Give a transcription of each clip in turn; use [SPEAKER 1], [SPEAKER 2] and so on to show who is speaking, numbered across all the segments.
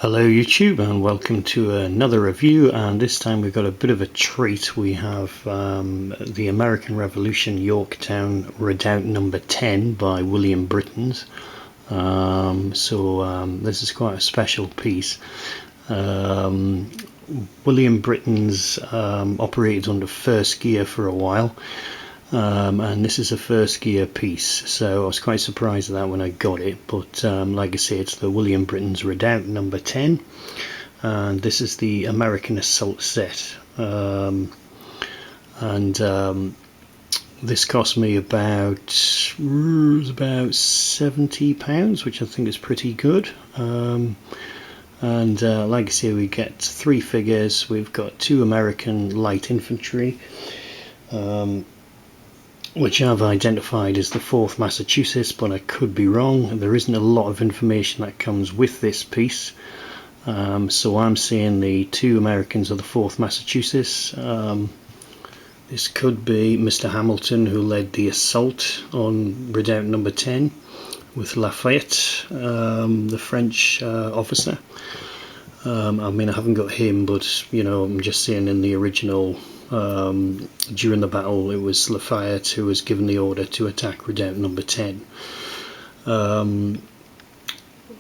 [SPEAKER 1] Hello YouTube and welcome to another review, and this time we've got a bit of a treat. We have the American Revolution Yorktown Redoubt number 10 by William Brittons. This is quite a special piece. William Brittons operated under first gear for a while. And this is a first gear piece, so I was quite surprised at that when I got it, but like I say, it's the William Brittons Redoubt number 10, and this is the American Assault set, this cost me about £70, which I think is pretty good. Like I say, we get three figures. We've got two American light infantry, which I've identified as the 4th Massachusetts, but I could be wrong. There isn't a lot of information that comes with this piece, so I'm saying the two Americans are the 4th Massachusetts. This could be Mr. Hamilton, who led the assault on Redoubt number 10 with Lafayette, the French officer. I mean, I haven't got him, but you know, I'm just saying in the original, during the battle, it was Lafayette who was given the order to attack Redoubt number 10.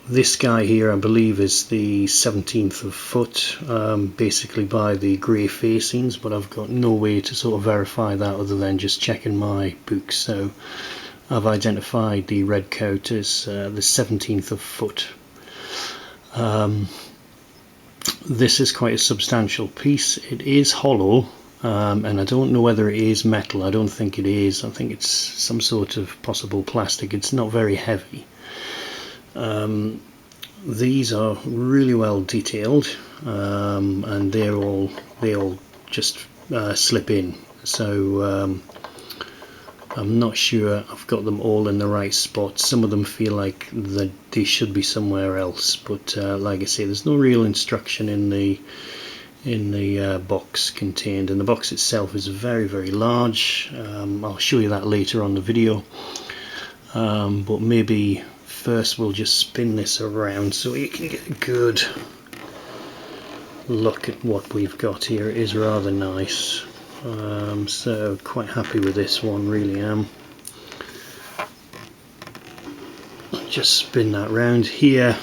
[SPEAKER 1] This guy here, I believe, is the 17th of foot, basically by the grey facings, but I've got no way to sort of verify that other than just checking my books. So I've identified the red coat as the 17th of foot. This is quite a substantial piece. It is hollow, and I don't know whether it is metal. I don't think it is. I think it's some sort of possible plastic. It's not very heavy. These are really well detailed, and they all just slip in. So I'm not sure I've got them all in the right spot. Some of them feel like they should be somewhere else, but like I say, there's no real instruction in the box contained, and the box itself is very, very large. I'll show you that later on the video, but maybe first we'll just spin this around so you can get a good look at what we've got here. It is rather nice. So quite happy with this one, really am. Just spin that round. Here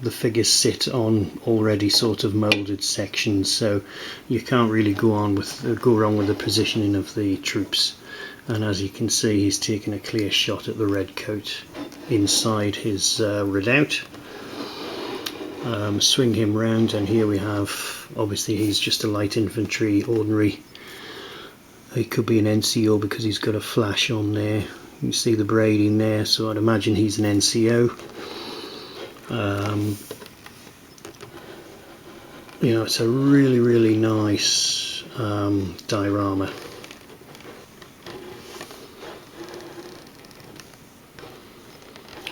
[SPEAKER 1] the figures sit on already sort of moulded sections, so you can't really go wrong with the positioning of the troops. And as you can see, he's taking a clear shot at the red coat inside his redoubt. Swing him round, and here we have, obviously he's just a light infantry, ordinary. He could be an NCO because he's got a flash on there. You can see the braiding there, so I'd imagine he's an NCO. You know, it's a really, really nice diorama.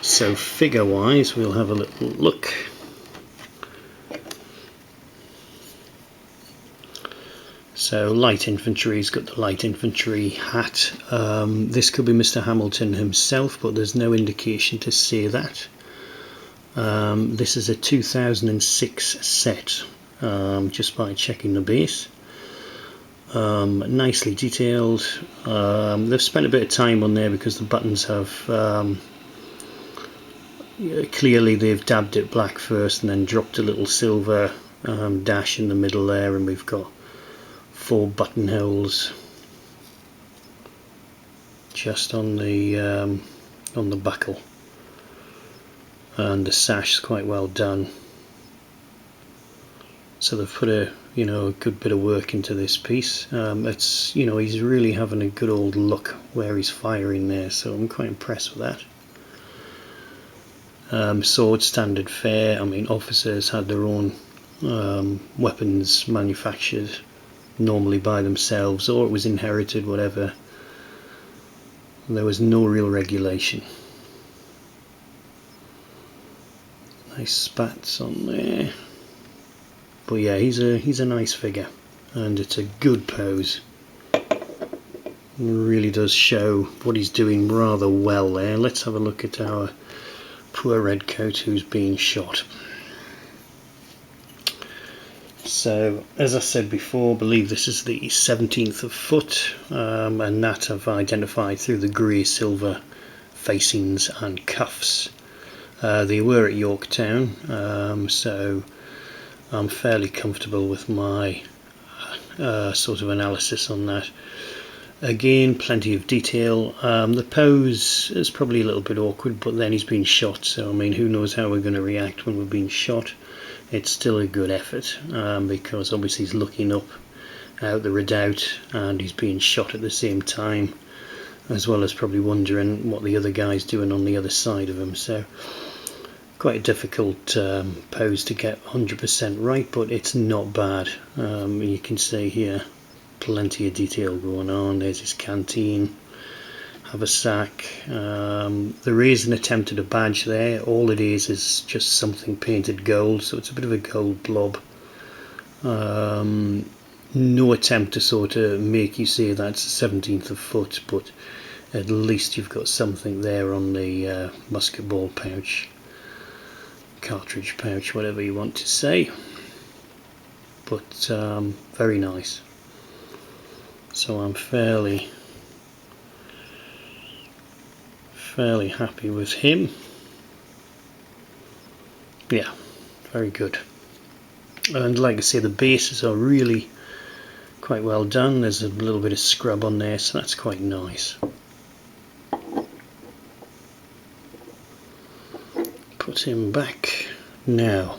[SPEAKER 1] So figure wise, we'll have a little look. So light infantry's got the light infantry hat. This could be Mr. Hamilton himself, but there's no indication to say that. This is a 2006 set, just by checking the base. Nicely detailed. They've spent a bit of time on there because the buttons have clearly they've dabbed it black first and then dropped a little silver dash in the middle there, and we've got 4 buttonholes just on the buckle, and the sash is quite well done. So they've put a good bit of work into this piece. It's, you know, he's really having a good old look where he's firing there, so I'm quite impressed with that. Sword standard fare. I mean, officers had their own weapons manufactured, normally by themselves, or it was inherited, whatever. There was no real regulation. Nice spats on there. But yeah, he's a nice figure, and it's a good pose. It really does show what he's doing rather well there. Let's have a look at our poor redcoat who's being shot. So as I said before, I believe this is the 17th of foot, and that I've identified through the grey silver facings and cuffs. They were at Yorktown, so I'm fairly comfortable with my sort of analysis on that. Again, plenty of detail. The pose is probably a little bit awkward, but then he's been shot, so I mean, who knows how we're going to react when we're being shot. It's still a good effort, because obviously he's looking up out the redoubt and he's being shot at the same time, as well as probably wondering what the other guy's doing on the other side of him. So quite a difficult pose to get 100% right, but it's not bad. You can see here plenty of detail going on. There's his canteen, haversack. There is an attempt at a badge there. All it is just something painted gold, so it's a bit of a gold blob. No attempt to sort of make you say that's the 17th of foot, but at least you've got something there on the musket ball pouch, cartridge pouch, whatever you want to say. But very nice. So I'm fairly happy with him. Yeah, very good. And like I say, the bases are really quite well done. There's a little bit of scrub on there, so that's quite nice. Put him back now.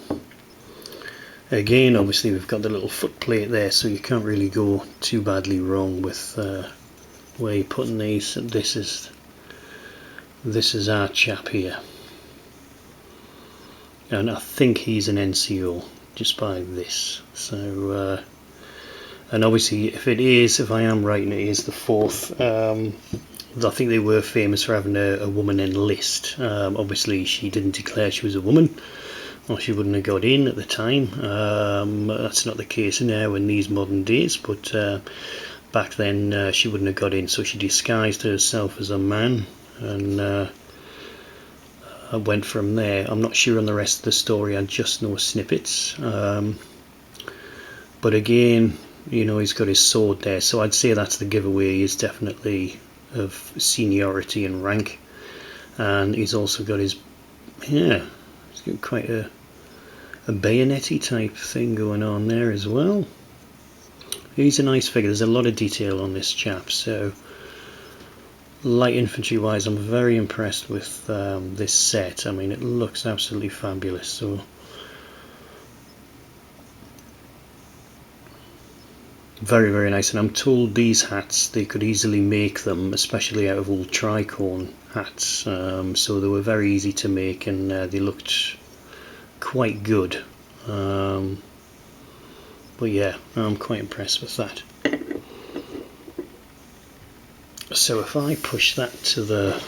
[SPEAKER 1] Again, obviously we've got the little foot plate there, so you can't really go too badly wrong with where you're putting these. This is our chap here, and I think he's an NCO just by this. So and obviously if I am right and it is the 4th, I think they were famous for having a woman enlist. Obviously she didn't declare she was a woman, or she wouldn't have got in at the time. That's not the case now in these modern days, but back then she wouldn't have got in, so she disguised herself as a man, and I went from there. I'm not sure on the rest of the story, I just know snippets. But again, you know, he's got his sword there, so I'd say that's the giveaway. He is definitely of seniority and rank, and he's also got his, yeah, he's got quite a bayonet-y type thing going on there as well. He's a nice figure. There's a lot of detail on this chap, so light infantry wise I'm very impressed with this set. I mean, it looks absolutely fabulous. So very, very nice. And I'm told these hats, they could easily make them, especially out of old tricorn hats, so they were very easy to make, and they looked quite good. But yeah, I'm quite impressed with that. So if I push that to the,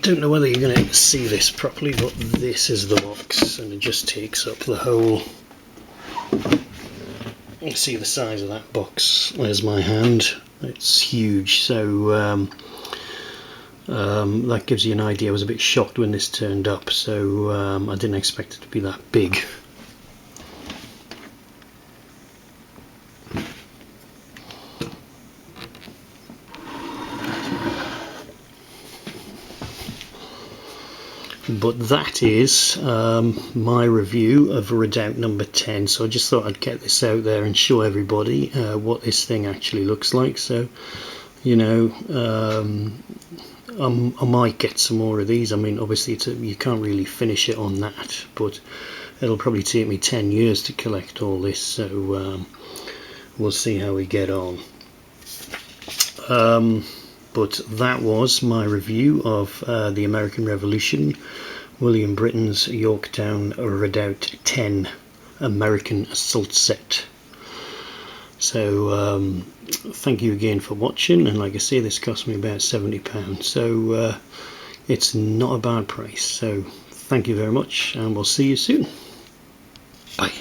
[SPEAKER 1] don't know whether you're going to see this properly, but this is the box, and it just takes up the whole. You can see the size of that box. There's my hand. It's huge. So that gives you an idea. I was a bit shocked when this turned up, so I didn't expect it to be that big. But that is my review of Redoubt number 10. So I just thought I'd get this out there and show everybody what this thing actually looks like. So, you know, I might get some more of these. I mean, obviously you can't really finish it on that, but it'll probably take me 10 years to collect all this, so we'll see how we get on. But that was my review of the American Revolution, William Britton's Yorktown Redoubt 10 American Assault Set. So thank you again for watching, and like I say, this cost me about £70, so it's not a bad price. So thank you very much, and we'll see you soon. Bye.